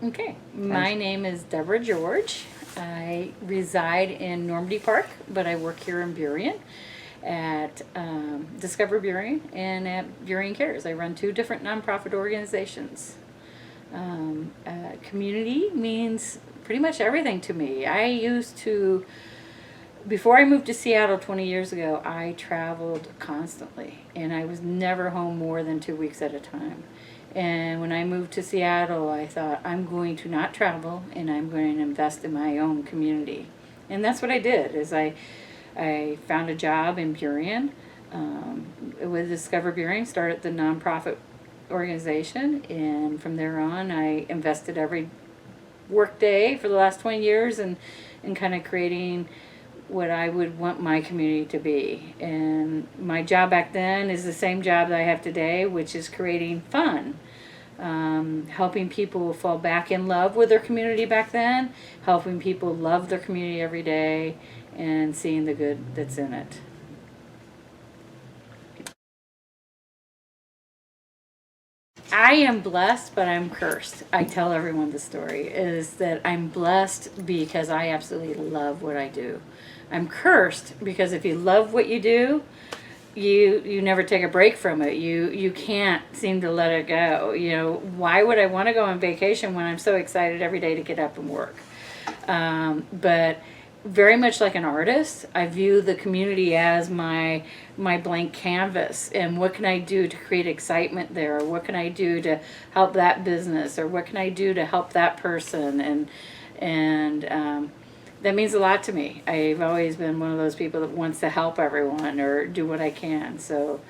Okay, my name is Debra George. I reside in Normandy Park, but I work here in Burien at Discover Burien and at Burien Cares. I run two different nonprofit organizations. Community means pretty much everything to me. Before I moved to Seattle 20 years ago, I traveled constantly, and I was never home more than 2 weeks at a time. And when I moved to Seattle, I thought, I'm going to not travel, and I'm going to invest in my own community. And that's what I did, I found a job in Burien, with Discover Burien, started the nonprofit organization, and from there on, I invested every work day for the last 20 years and kind of creating what I would want my community to be. And my job back then is the same job that I have today, which is creating fun. Helping people fall back in love with their community back then, helping people love their community every day, and seeing the good that's in it. I am blessed, but I'm cursed. I tell everyone the story is that I'm blessed because I absolutely love what I do. I'm cursed because if you love what you do, you never take a break from it. You can't seem to let it go. Why would I want to go on vacation when I'm so excited every day to get up and work? But very much like an artist, I view the community as my blank canvas, and what can I do to create excitement there, or what can I do to help that business, or what can I do to help that person, and that means a lot to me. I've always been one of those people that wants to help everyone or do what I can. So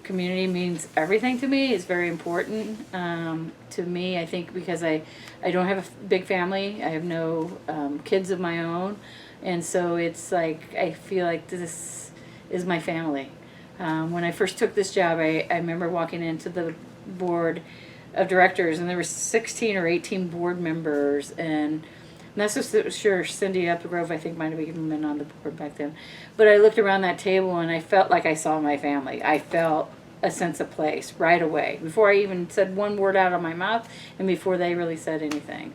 community means everything to me. It's very important to me, I think, because I don't have a big family. I have no kids of my own. And so it's like I feel like this is my family. When I first took this job, I remember walking into the board of directors, and there were 16 or 18 board members, and not so sure Cindy Upgrove, I think, might have even been on the board back then. But I looked around that table and I felt like I saw my family. I felt a sense of place right away before I even said one word out of my mouth and before they really said anything.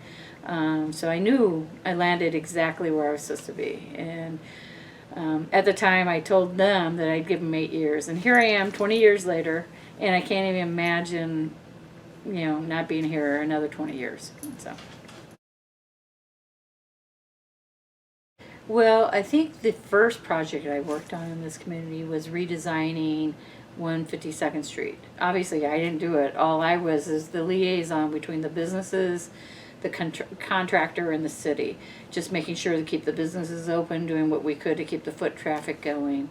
So I knew I landed exactly where I was supposed to be. And at the time, I told them that I'd give them 8 years. And here I am 20 years later, and I can't even imagine, not being here another 20 years. So. Well, I think the first project I worked on in this community was redesigning 152nd Street. Obviously, I didn't do it. All I was is the liaison between the businesses, the contractor, and the city. Just making sure to keep the businesses open, doing what we could to keep the foot traffic going.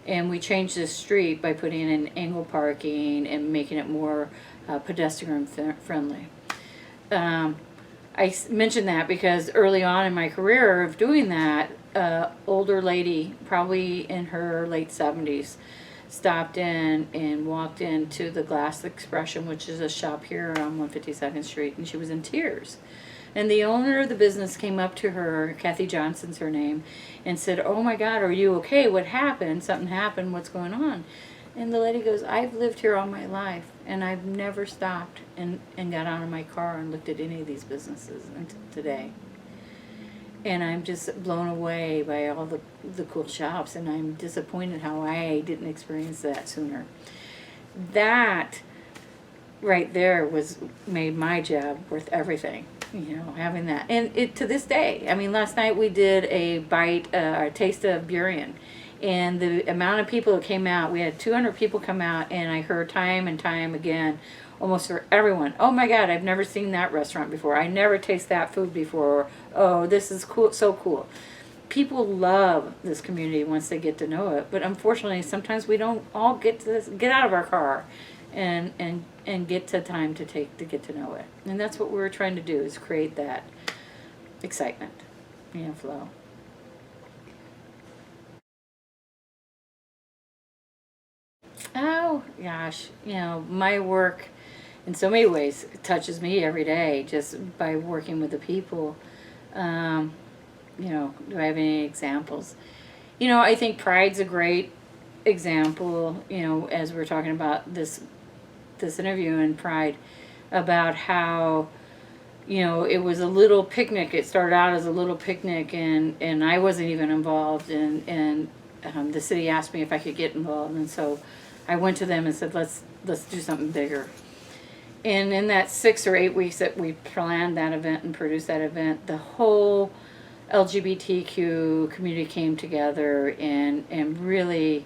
And we changed the street by putting in angle parking and making it more pedestrian friendly. I mentioned that because early on in my career of doing that, older lady, probably in her late 70s, stopped in and walked into the Glass Expression, which is a shop here on 152nd Street, and she was in tears. And the owner of the business came up to her, Kathy Johnson's her name, and said, "Oh my God, are you okay? What happened? Something happened. What's going on?" And the lady goes, "I've lived here all my life, and I've never stopped and got out of my car and looked at any of these businesses until today. And I'm just blown away by all the cool shops, and I'm disappointed how I didn't experience that sooner." That right there made my job worth everything, having that. And it to this day, I mean, last night we did a taste of Burien. And the amount of people that came out, we had 200 people come out, and I heard time and time again, almost for everyone, "Oh my God, I've never seen that restaurant before. I never tasted that food before. Or, oh, this is cool, so cool." People love this community once they get to know it, but unfortunately, sometimes we don't all get out of our car, and get to time to get to know it. And that's what we're trying to do, is create that excitement, flow. Oh gosh, my work in so many ways touches me every day just by working with the people. Um, do I have any examples? I think Pride's a great example, as we're talking about this interview in Pride, about how it was a little picnic. It started out as a little picnic, and I wasn't even involved. And the city asked me if I could get involved, and so I went to them and said, let's do something bigger. And in that 6 or 8 weeks that we planned that event and produced that event, the whole LGBTQ community came together, and really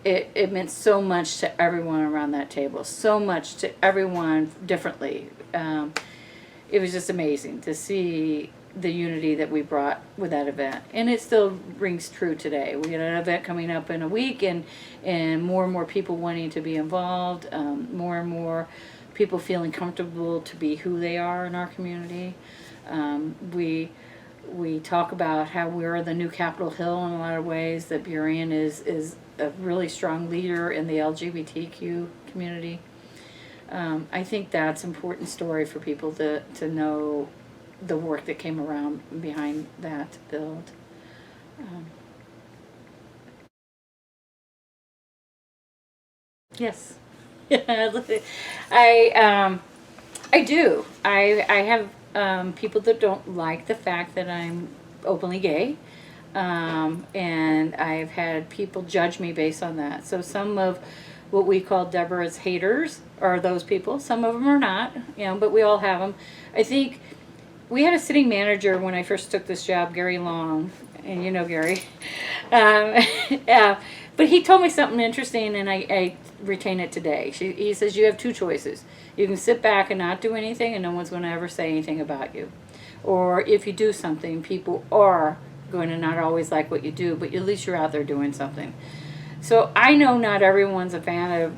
it meant so much to everyone around that table, so much to everyone differently. It was just amazing to see the unity that we brought with that event, and it still rings true today. We got an event coming up in a week, and more people wanting to be involved, more and more people feeling comfortable to be who they are in our community. We talk about how we're the new Capitol Hill in a lot of ways, that Burien is a really strong leader in the LGBTQ community. I think that's an important story for people to know the work that came around behind that build. Yes. I do. I have people that don't like the fact that I'm openly gay. And I've had people judge me based on that. So some of what we call Debra's haters are those people. Some of them are not, but we all have them. I think we had a sitting manager when I first took this job, Gary Long, and you know Gary. Yeah, but he told me something interesting, and I retain it today. He says, you have two choices. You can sit back and not do anything, and no one's going to ever say anything about you. Or if you do something, people are going to not always like what you do, but at least you're out there doing something. So I know not everyone's a fan of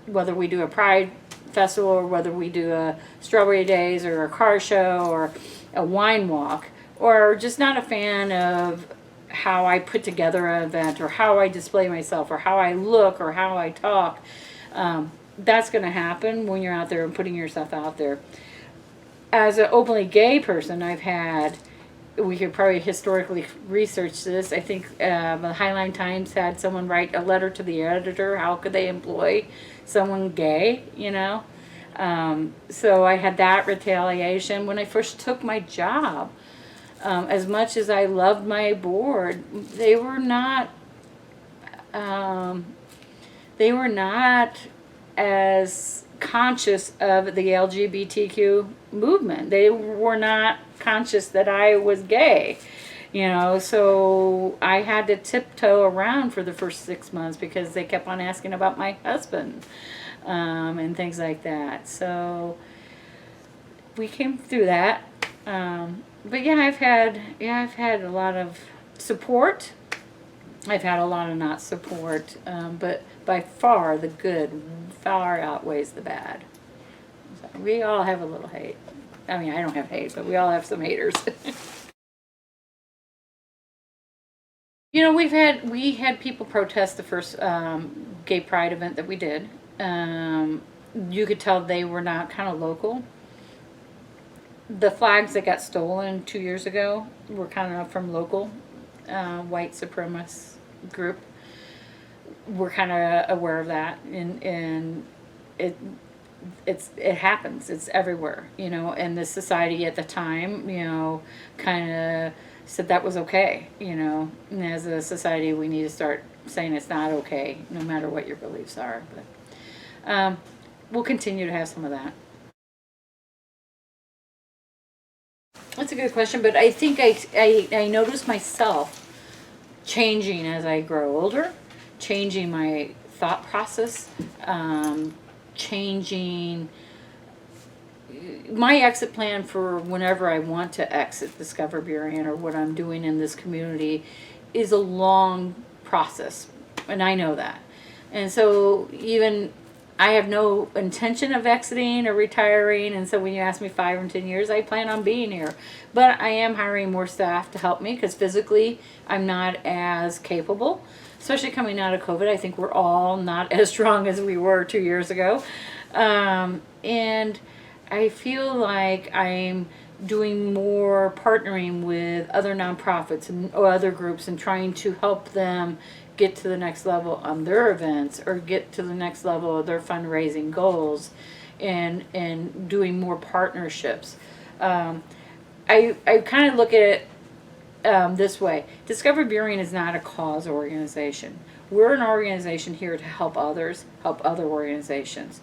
whether we do a Pride Festival or whether we do a Strawberry Days or a car show or a wine walk, or just not a fan of how I put together an event or how I display myself or how I look or how I talk. That's going to happen when you're out there and putting yourself out there. As an openly gay person, we could probably historically research this. I think the Highline Times had someone write a letter to the editor. How could they employ someone gay, So I had that retaliation. When I first took my job, as much as I loved my board, they were not as conscious of the LGBTQ movement. They were not conscious that I was gay, so I had to tiptoe around for the first 6 months because they kept on asking about my husband, and things like that. So we came through that. But yeah, I've had a lot of support. I've had a lot of not support, but by far the good far outweighs the bad. So we all have a little hate. I mean, I don't have hate, but we all have some haters. We had people protest the first gay pride event that we did. You could tell they were not kind of local. The flags that got stolen 2 years ago were kind of from local white supremacist group. We're kind of aware of that, and it happens. It's everywhere, and the society at the time, kind of said that was okay, and as a society we need to start saying it's not okay, no matter what your beliefs are. But we'll continue to have some of that. That's a good question, but I think I notice myself changing as I grow older, changing my thought process, changing my exit plan for whenever I want to exit Discover Burien or what I'm doing in this community is a long process, and I know that. And so even I have no intention of exiting or retiring, and so when you ask me 5 or 10 years, I plan on being here. But I am hiring more staff to help me because physically I'm not as capable, especially coming out of COVID. I think we're all not as strong as we were 2 years ago. And I feel like I'm doing more partnering with other nonprofits and other groups and trying to help them get to the next level on their events or get to the next level of their fundraising goals. and doing more partnerships. I kind of look at it this way. Discover Burien is not a cause organization. We're an organization here to help others, help other organizations.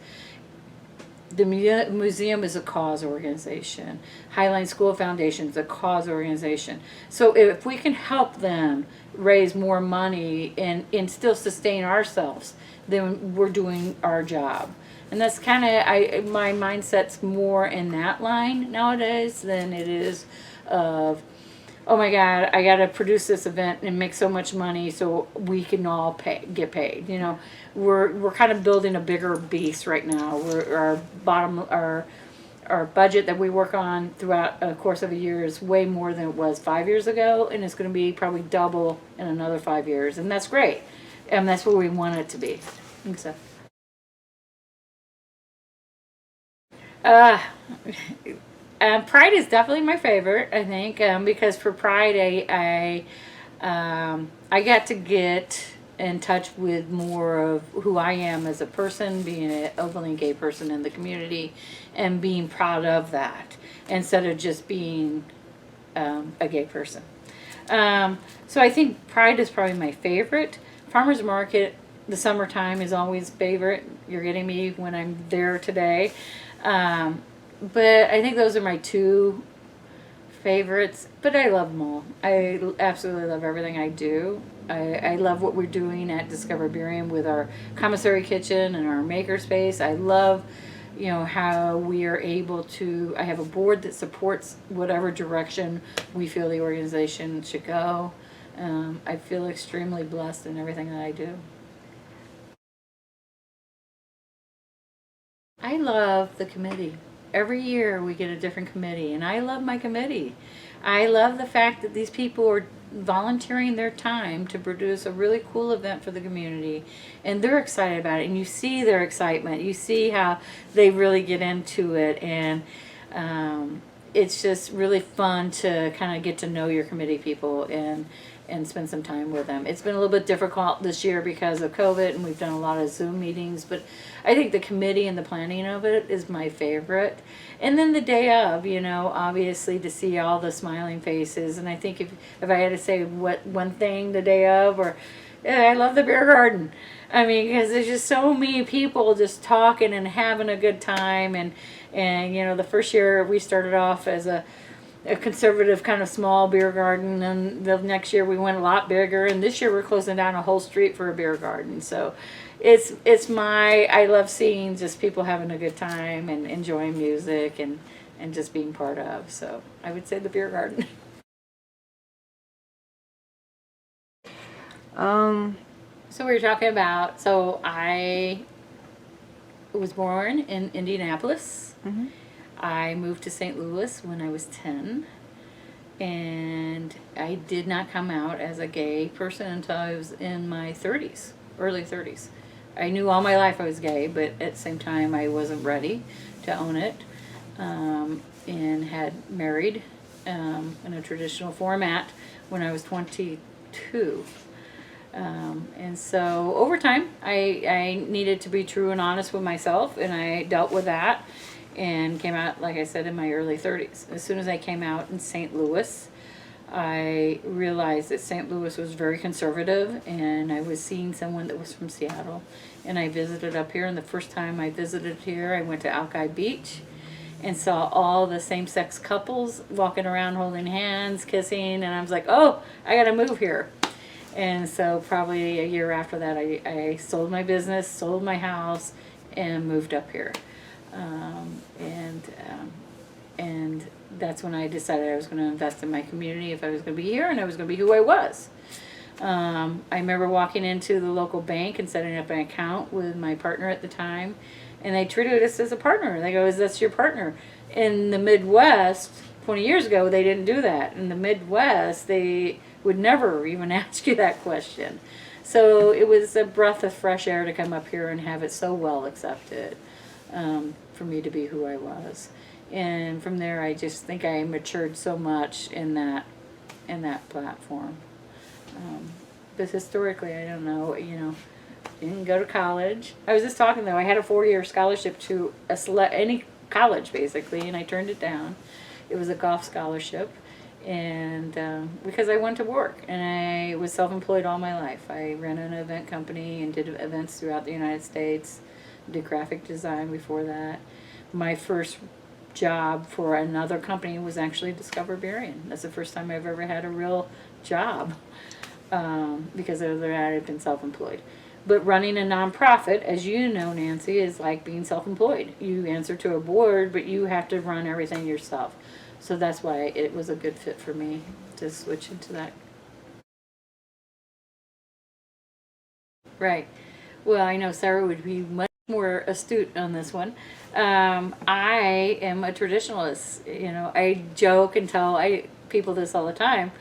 The museum is a cause organization. Highline School Foundation is a cause organization. So if we can help them raise more money and still sustain ourselves, then we're doing our job. And that's kind of, my mindset's more in that line nowadays than it is of, oh my God, I got to produce this event and make so much money so we can all get paid. You know, we're kind of building a bigger beast right now. Our budget that we work on throughout a course of a year is way more than it was 5 years ago, and it's going to be probably double in another 5 years, and that's great, and that's where we want it to be. And so, uh, Pride is definitely my favorite, I think, because for Pride, I got to get in touch with more of who I am as a person, being an openly gay person in the community, and being proud of that instead of just being a gay person. So I think Pride is probably my favorite. Farmers Market, the summertime is always favorite. You're getting me when I'm there today. But I think those are my two favorites, but I love them all. I absolutely love everything I do. I love what we're doing at Discover Burien with our commissary kitchen and our makerspace. I love, how we are able to, I have a board that supports whatever direction we feel the organization should go. I feel extremely blessed in everything that I do. I love the committee. Every year we get a different committee, and I love my committee. I love the fact that these people are volunteering their time to produce a really cool event for the community, and they're excited about it, and you see their excitement. You see how they really get into it, and it's just really fun to kind of get to know your committee people and spend some time with them. It's been a little bit difficult this year because of COVID, and we've done a lot of Zoom meetings, but I think the committee and the planning of it is my favorite. And then the day of, obviously to see all the smiling faces. And I think if I had to say what one thing the day of, or I love the beer garden. I mean, because there's just so many people just talking and having a good time. And the first year we started off as a conservative kind of small beer garden, and the next year we went a lot bigger, and this year we're closing down a whole street for a beer garden. So I love seeing just people having a good time and enjoying music and just being part of. So I would say the beer garden. So we were talking about, so I was born in Indianapolis. Mm-hmm. I moved to St. Louis when I was 10, and I did not come out as a gay person until I was in my 30s, early 30s. I knew all my life I was gay, but at the same time I wasn't ready to own it, and had married in a traditional format when I was 22. And so over time I needed to be true and honest with myself, and I dealt with that. And came out, like I said, in my early 30s. As soon as I came out in St. Louis, I realized that St. Louis was very conservative, and I was seeing someone that was from Seattle. And I visited up here, and the first time I visited here, I went to Alki Beach and saw all the same-sex couples walking around holding hands, kissing, and I was like, oh, I gotta move here. And so probably a year after that, I sold my business, sold my house, and moved up here. And that's when I decided I was going to invest in my community if I was going to be here, and I was going to be who I was. I remember walking into the local bank and setting up an account with my partner at the time, and they treated us as a partner. They go, "Is this your partner?" In the Midwest, 20 years ago, they didn't do that. In the Midwest, they would never even ask you that question. So it was a breath of fresh air to come up here and have it so well accepted. For me to be who I was, and from there I just think I matured so much in that platform. But historically, I don't know, didn't go to college. I was just talking though. I had a 4-year scholarship to any college basically, and I turned it down. It was a golf scholarship, and because I went to work and I was self-employed all my life. I ran an event company and did events throughout the United States. Did graphic design before that. My first job for another company was actually Discover Berrien. That's the first time I've ever had a real job, because other than that I've been self-employed. But running a nonprofit, as you know, Nancy, is like being self-employed. You answer to a board, but you have to run everything yourself. So that's why it was a good fit for me to switch into that. Right. Well, I know Sarah would be much more astute on this one. I am a traditionalist. I joke and tell people this all the time.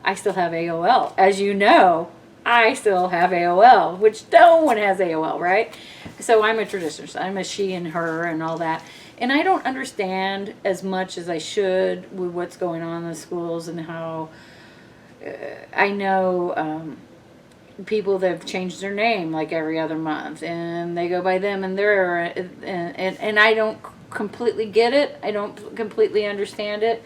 I still have AOL. As you know, I still have AOL, which no one has AOL, right? So I'm a traditionalist. I'm a she and her and all that. And I don't understand as much as I should with what's going on in the schools and how I know people that have changed their name like every other month and they go by them and and I don't completely get it. I don't completely understand it.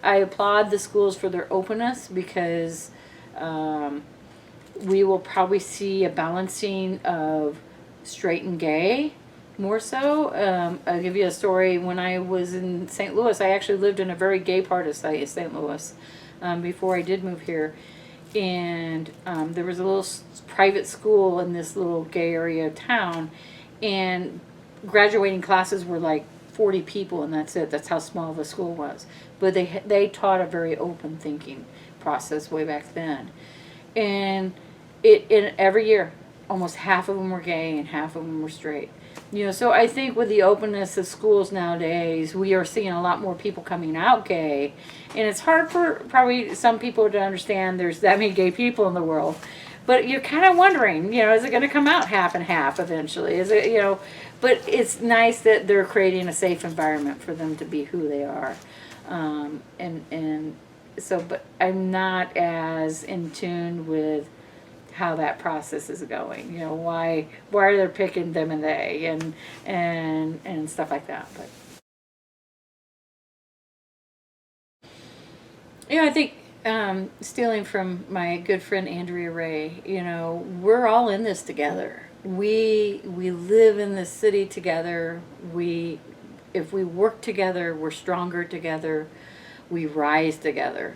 I applaud the schools for their openness because we will probably see a balancing of straight and gay more so. I'll give you a story. When I was in St. Louis, I actually lived in a very gay part of St. Louis before I did move here. And there was a little private school in this little gay area of town, and graduating classes were like 40 people, and that's it. That's how small the school was. But they taught a very open thinking process way back then, and every year, almost half of them were gay and half of them were straight. So I think with the openness of schools nowadays, we are seeing a lot more people coming out gay. And it's hard for probably some people to understand there's that many gay people in the world. But you're kind of wondering, is it going to come out half and half eventually? Is it, but it's nice that they're creating a safe environment for them to be who they are. But I'm not as in tune with how that process is going. Why are they picking them and they and stuff like that. But I think stealing from my good friend Andrea Ray, we're all in this together. We live in this city together. If we work together, we're stronger together. We rise together.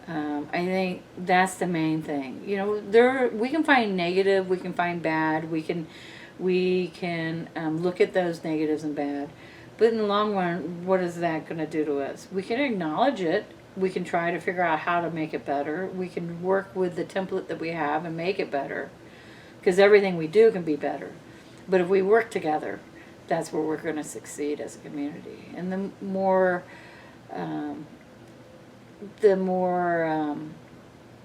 I think that's the main thing. We can find negative, we can find bad, we can look at those negatives and bad, but in the long run, what is that going to do to us? We can acknowledge it. We can try to figure out how to make it better. We can work with the template that we have and make it better, because everything we do can be better. But if we work together, that's where we're going to succeed as a community. And the more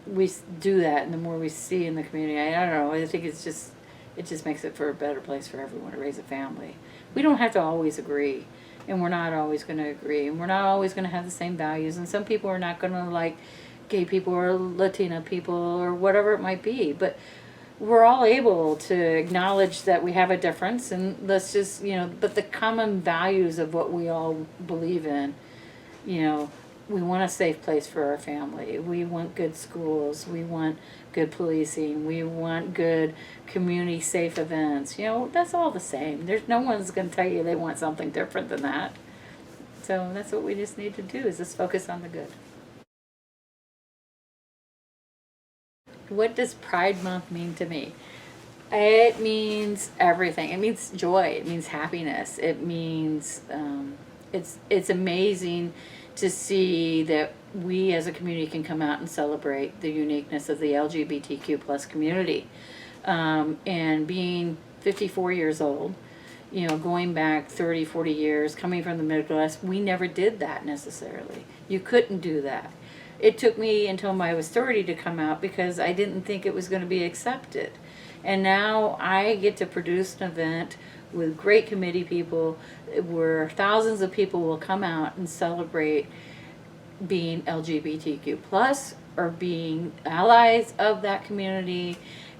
we do that, and the more we see in the community, I don't know, I think it just makes it for a better place for everyone to raise a family. We don't have to always agree, and we're not always going to agree, and we're not always going to have the same values, and some people are not going to like gay people or Latina people or whatever it might be, but we're all able to acknowledge that we have a difference, and let's just, but the common values of what we all believe in, we want a safe place for our family. We want good schools. We want good policing. We want good community safe events. That's all the same. There's no one's going to tell you they want something different than that. So that's what we just need to do, is just focus on the good. What does Pride Month mean to me? It means everything. It means joy. It means happiness. It means it's amazing to see that we as a community can come out and celebrate the uniqueness of the LGBTQ plus community. And being 54 years old, going back 30, 40 years, coming from the Midwest, we never did that necessarily. You couldn't do that. It took me until I was 30 to come out because I didn't think it was going to be accepted. And now I get to produce an event with great committee people where thousands of people will come out and celebrate being LGBTQ plus or being allies of that community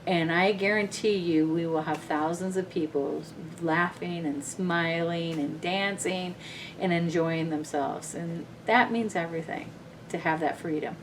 And I guarantee you, we will have thousands of people laughing and smiling and dancing and enjoying themselves. And that means everything to have that freedom.